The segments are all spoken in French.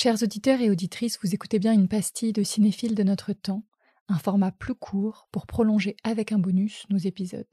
Chers auditeurs et auditrices, vous écoutez bien une pastille de cinéphiles de notre temps, un format plus court pour prolonger avec un bonus nos épisodes.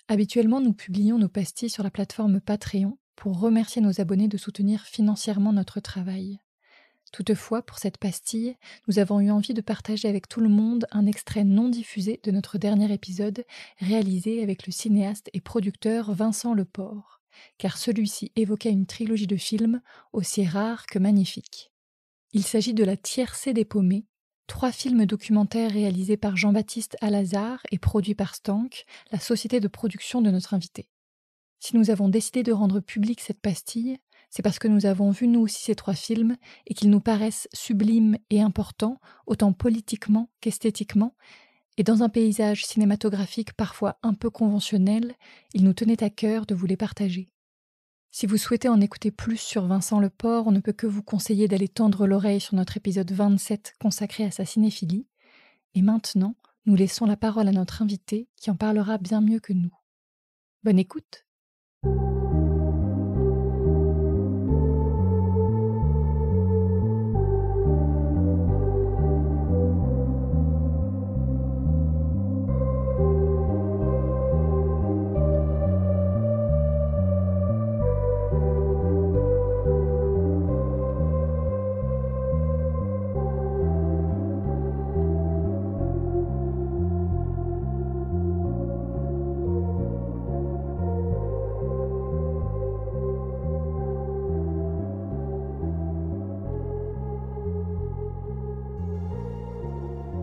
Habituellement, nous publions nos pastilles sur la plateforme Patreon pour remercier nos abonnés de soutenir financièrement notre travail. Toutefois, pour cette pastille, nous avons eu envie de partager avec tout le monde un extrait non diffusé de notre dernier épisode réalisé avec le cinéaste et producteur Vincent Leport, car celui-ci évoquait une trilogie de films aussi rare que magnifique. Il s'agit de La Tiercé des Paumés, 3 films documentaires réalisés par Jean-Baptiste Alazard et produits par Stank, la société de production de notre invité. Si nous avons décidé de rendre publique cette pastille, c'est parce que nous avons vu nous aussi ces 3 films et qu'ils nous paraissent sublimes et importants, autant politiquement qu'esthétiquement, et dans un paysage cinématographique parfois un peu conventionnel, il nous tenait à cœur de vous les partager. Si vous souhaitez en écouter plus sur Vincent Leport, on ne peut que vous conseiller d'aller tendre l'oreille sur notre épisode 27 consacré à sa cinéphilie. Et maintenant, nous laissons la parole à notre invité qui en parlera bien mieux que nous. Bonne écoute!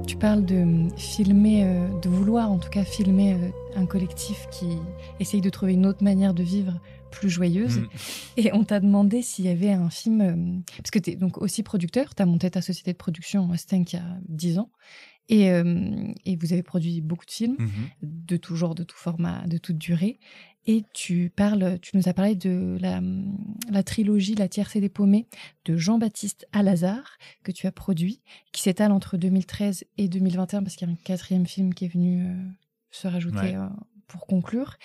Tu parles de filmer, de vouloir en tout cas filmer un collectif qui essaye de trouver une autre manière de vivre plus joyeuse. Et on t'a demandé s'il y avait un film... parce que tu es donc aussi producteur, tu as monté ta société de production Stank il y a 10 ans. Et vous avez produit beaucoup de films, de tout genre, de tout format, de toute durée. Et tu nous as parlé de la trilogie La Tiercé des Paumés de Jean-Baptiste Alazard, que tu as produit, qui s'étale entre 2013 et 2021, parce qu'il y a un 4e film qui est venu se rajouter pour conclure,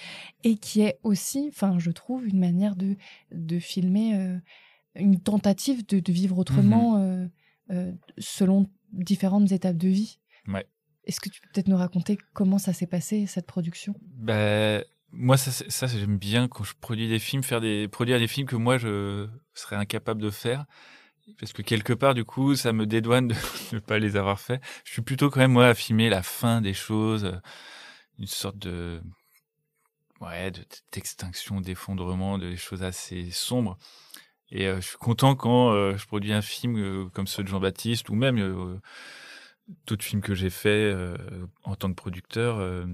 et qui est aussi, je trouve, une manière de filmer, une tentative de vivre autrement selon différentes étapes de vie. Ouais. Est-ce que tu peux peut-être nous raconter comment ça s'est passé, cette production ? Moi, ça, j'aime bien quand je produis des films, produire des films que moi, je serais incapable de faire. Parce que quelque part, du coup, ça me dédouane de ne pas les avoir faits. Je suis plutôt quand même, moi, à filmer la fin des choses, une sorte d'extinction, d'effondrement, de choses assez sombres. Et je suis content quand je produis un film comme ceux de Jean-Baptiste, ou même d'autres films que j'ai faits en tant que producteur,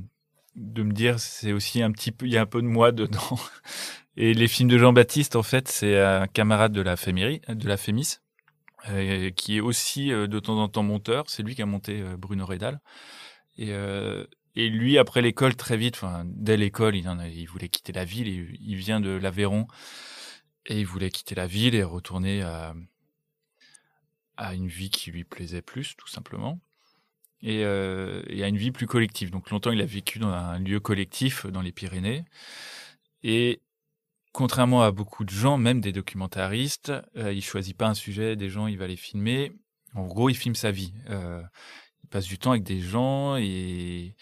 de me dire c'est aussi un petit peu, il y a un peu de moi dedans. Et les films de Jean-Baptiste, en fait, c'est un camarade de la Fémis, qui est aussi de temps en temps monteur. C'est lui qui a monté Bruno Redal. Et lui, après l'école, très vite, dès l'école, il voulait quitter la ville. Il vient de l'Aveyron et il voulait quitter la ville et retourner à une vie qui lui plaisait plus, tout simplement. Et à une vie plus collective. Donc longtemps, il a vécu dans un lieu collectif dans les Pyrénées. Et contrairement à beaucoup de gens, même des documentaristes, il choisit pas un sujet des gens, il va les filmer. En gros, il filme sa vie. Il passe du temps avec des gens et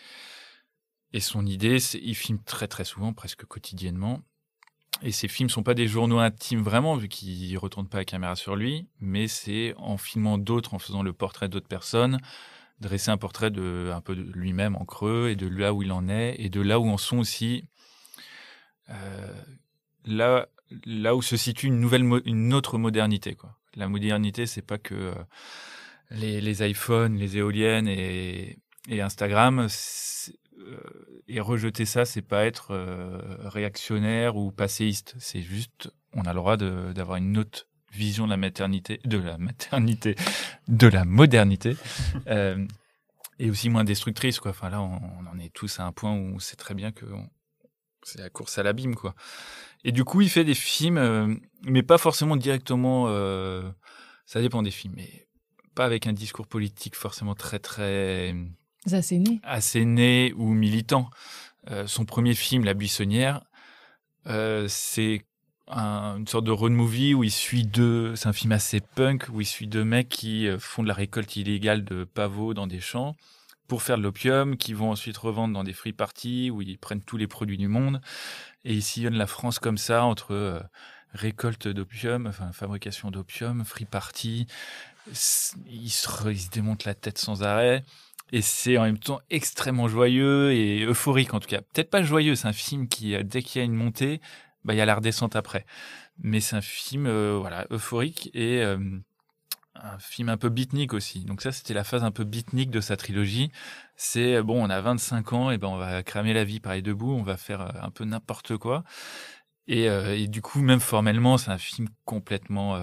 son idée, c'est il filme très très souvent, presque quotidiennement. Et ces films sont pas des journaux intimes vraiment, vu qu'il retourne pas la caméra sur lui, mais c'est en filmant d'autres, en faisant le portrait d'autres personnes, dresser un portrait un peu de lui-même en creux et de là où il en est et de là où en sont aussi là où se situe une autre modernité, quoi. La modernité, c'est pas que les iPhones, les éoliennes et Instagram. Et rejeter ça, c'est pas être réactionnaire ou passéiste. C'est juste, on a le droit d'avoir une autre vision de la modernité, et aussi moins destructrice, quoi. Là, on en est tous à un point où on sait très bien que c'est la course à l'abîme, quoi. Et du coup, il fait des films, mais pas forcément directement. Ça dépend des films, mais pas avec un discours politique forcément très très asséné ou militant. Son premier film, La Buissonnière, c'est une sorte de road movie où il suit deux. C'est un film assez punk où il suit deux mecs qui font de la récolte illégale de pavots dans des champs pour faire de l'opium, qui vont ensuite revendre dans des free parties où ils prennent tous les produits du monde et ils sillonnent la France comme ça entre récolte d'opium, enfin fabrication d'opium, free party. Ils se démontent la tête sans arrêt. Et c'est en même temps extrêmement joyeux et euphorique en tout cas. Peut-être pas joyeux, c'est un film qui, dès qu'il y a une montée, bah, il y a la redescente après. Mais c'est un film voilà, euphorique et un film un peu beatnik aussi. Donc ça, c'était la phase un peu beatnik de sa trilogie. C'est, bon, on a 25 ans, et ben on va cramer la vie par les deux bouts, on va faire un peu n'importe quoi. Et du coup, même formellement, c'est un film complètement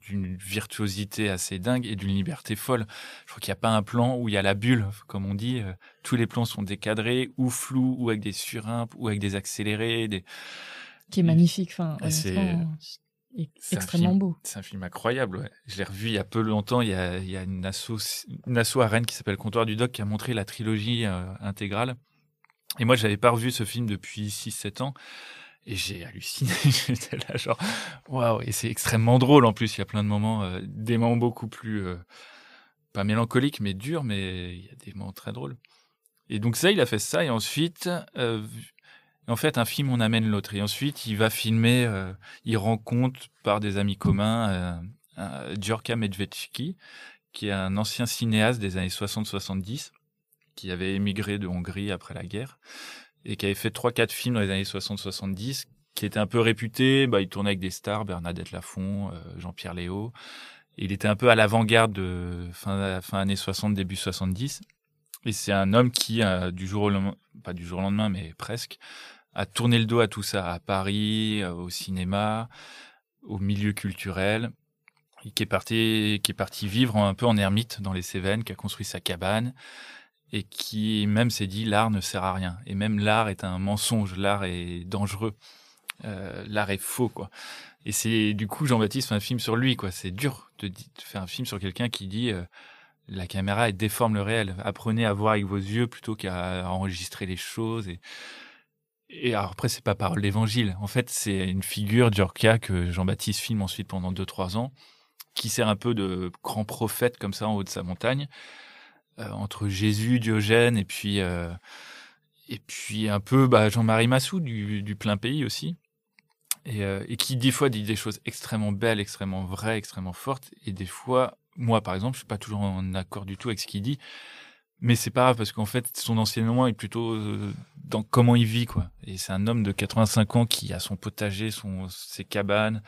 d'une virtuosité assez dingue et d'une liberté folle. Je crois qu'il n'y a pas un plan où il y a la bulle, comme on dit. Tous les plans sont décadrés, ou flous, ou avec des surimpes, ou avec des accélérés. Qui est magnifique, enfin, C'est honnêtement, extrêmement beau. C'est un film incroyable. Ouais. Je l'ai revu il y a peu longtemps. Il y a une asso à Rennes qui s'appelle Comptoir du Doc qui a montré la trilogie intégrale. Et moi, je n'avais pas revu ce film depuis 6-7 ans. Et j'ai halluciné, j'étais là genre waouh, et c'est extrêmement drôle en plus, il y a plein de moments, des moments beaucoup plus, pas mélancoliques mais durs, mais il y a des moments très drôles. Et donc ça, il a fait ça et ensuite, en fait un film en amène l'autre et ensuite il va filmer, il rencontre par des amis communs, Djorka Medvedciki, qui est un ancien cinéaste des années 60-70, qui avait émigré de Hongrie après la guerre et qui avait fait 3-4 films dans les années 60-70, qui était un peu réputé. Bah, il tournait avec des stars, Bernadette Lafont, Jean-Pierre Léaud. Et il était un peu à l'avant-garde de fin années 60, début 70. Et c'est un homme qui, du jour au lendemain, pas du jour au lendemain, mais presque, a tourné le dos à tout ça, à Paris, au cinéma, au milieu culturel, et qui est parti vivre un peu en ermite dans les Cévennes, qui a construit sa cabane, et qui même s'est dit l'art ne sert à rien et même l'art est un mensonge, l'art est dangereux, l'art est faux quoi. Et c'est du coup Jean-Baptiste fait un film sur lui quoi. C'est dur de faire un film sur quelqu'un qui dit la caméra elle déforme le réel, apprenez à voir avec vos yeux plutôt qu'à enregistrer les choses. Et alors après c'est pas parole d'évangile, en fait c'est une figure Djorka que Jean-Baptiste filme ensuite pendant 2-3 ans, qui sert un peu de grand prophète comme ça en haut de sa montagne. Entre Jésus, Diogène et puis un peu Jean-Marie Massou du Plein Pays aussi, et qui des fois dit des choses extrêmement belles, extrêmement vraies, extrêmement fortes, et des fois, moi par exemple, je suis pas toujours en accord du tout avec ce qu'il dit, mais c'est pas grave parce qu'en fait son enseignement est plutôt dans comment il vit quoi. Et c'est un homme de 85 ans qui a son potager, ses cabanes,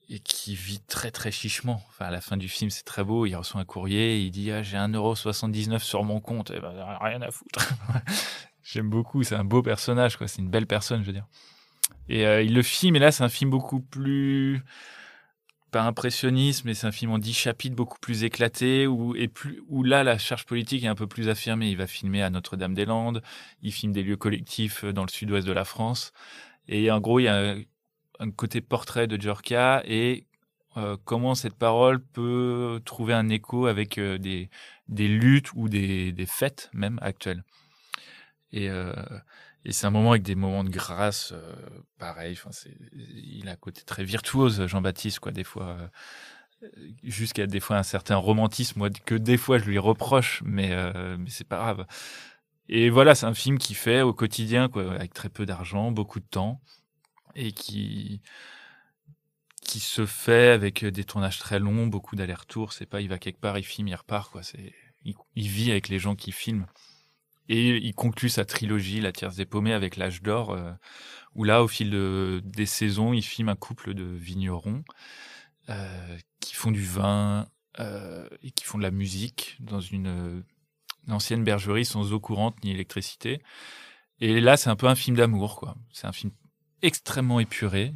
et qui vit très très chichement. Enfin, à la fin du film, c'est très beau. Il reçoit un courrier, il dit j'ai 1,79 € sur mon compte. Eh ben, rien à foutre. J'aime beaucoup. C'est un beau personnage, quoi. C'est une belle personne, je veux dire. Et il le filme. Et là, c'est un film beaucoup plus pas impressionniste, mais c'est un film en 10 chapitres, beaucoup plus éclaté, où là, la charge politique est un peu plus affirmée. Il va filmer à Notre-Dame-des-Landes. Il filme des lieux collectifs dans le sud-ouest de la France. Et en gros, il y a un côté portrait de Djorka et comment cette parole peut trouver un écho avec des luttes ou des fêtes même actuelles. Et c'est un moment avec des moments de grâce, pareil. Il a un côté très virtuose, Jean-Baptiste, quoi, des fois, jusqu'à des fois un certain romantisme, moi, que des fois je lui reproche, mais c'est pas grave. Et voilà, c'est un film qui fait au quotidien, quoi, avec très peu d'argent, beaucoup de temps, et qui se fait avec des tournages très longs, beaucoup d'allers-retours. C'est pas, il va quelque part, il filme, il repart, quoi. Il vit avec les gens qui filment. Et il conclut sa trilogie, La Tierce des Paumés, avec L'Âge d'Or, où là, au fil des saisons, il filme un couple de vignerons qui font du vin et qui font de la musique dans une ancienne bergerie sans eau courante ni électricité. Et là, c'est un peu un film d'amour, quoi. C'est un film extrêmement épuré.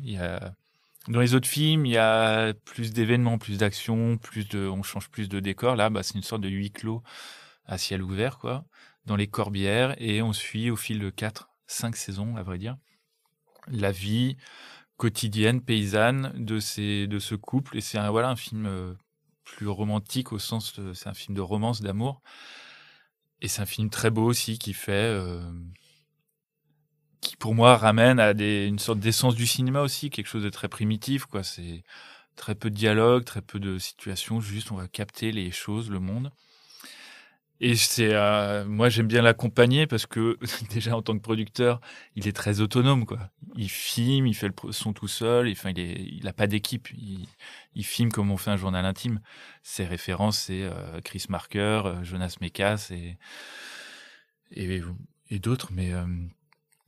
Dans les autres films, il y a plus d'événements, plus d'actions, on change plus de décors. Là, c'est une sorte de huis clos à ciel ouvert, quoi, dans les Corbières, et on suit au fil de 4-5 saisons, à vrai dire, la vie quotidienne, paysanne de ce couple. Et c'est un film plus romantique au sens c'est un film de romance, d'amour. Et c'est un film très beau aussi qui qui pour moi ramène à une sorte d'essence du cinéma aussi, quelque chose de très primitif, quoi. C'est très peu de dialogue, très peu de situations, juste on va capter les choses, le monde. Et moi j'aime bien l'accompagner parce que déjà en tant que producteur, il est très autonome, quoi. Il filme, il fait le son tout seul, il a pas d'équipe. Il filme comme on fait un journal intime. Ses références, c'est Chris Marker, Jonas Mekas et et d'autres,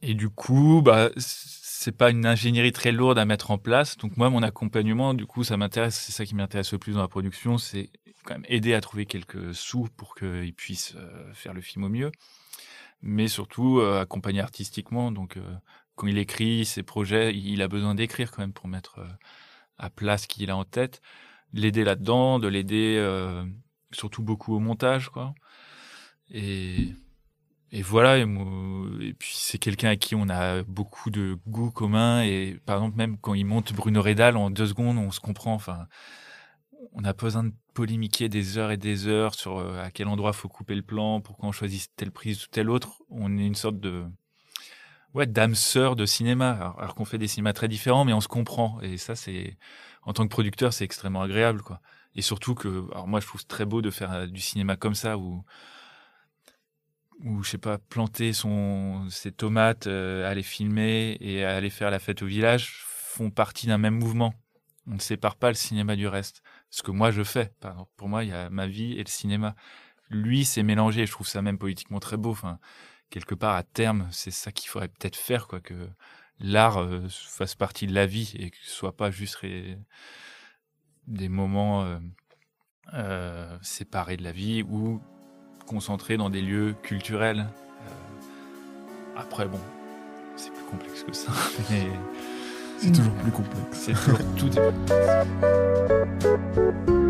et du coup, bah, c'est pas une ingénierie très lourde à mettre en place. Donc moi, mon accompagnement, du coup, ça m'intéresse. C'est ça qui m'intéresse le plus dans la production, c'est quand même aider à trouver quelques sous pour qu'ils puissent faire le film au mieux, mais surtout accompagner artistiquement. Donc quand il écrit ses projets, il a besoin d'écrire quand même pour mettre à plat ce qu'il a en tête, l'aider là-dedans, de l'aider surtout beaucoup au montage, quoi. Et voilà, et puis c'est quelqu'un avec qui on a beaucoup de goûts communs, et par exemple, même quand il monte Bruno Redal, en 2 secondes, on se comprend. Enfin, on n'a pas besoin de polémiquer des heures et des heures sur à quel endroit faut couper le plan, pourquoi on choisit telle prise ou telle autre. On est une sorte de d'âme sœur de cinéma, alors qu'on fait des cinémas très différents, mais on se comprend, et ça, c'est en tant que producteur, c'est extrêmement agréable, quoi. Et surtout alors moi, je trouve très beau de faire du cinéma comme ça, où je sais pas, planter ses tomates, aller filmer et aller faire la fête au village font partie d'un même mouvement. On ne sépare pas le cinéma du reste. Ce que moi je fais, par exemple. Pour moi, il y a ma vie et le cinéma. Lui, c'est mélangé. Je trouve ça même politiquement très beau. Enfin, quelque part, à terme, c'est ça qu'il faudrait peut-être faire, quoi, que l'art fasse partie de la vie et que ce soit pas juste des moments séparés de la vie, ou concentrés dans des lieux culturels. Après, bon, c'est plus complexe que ça. Mais c'est toujours plus complexe. C'est toujours tout est plus complexe.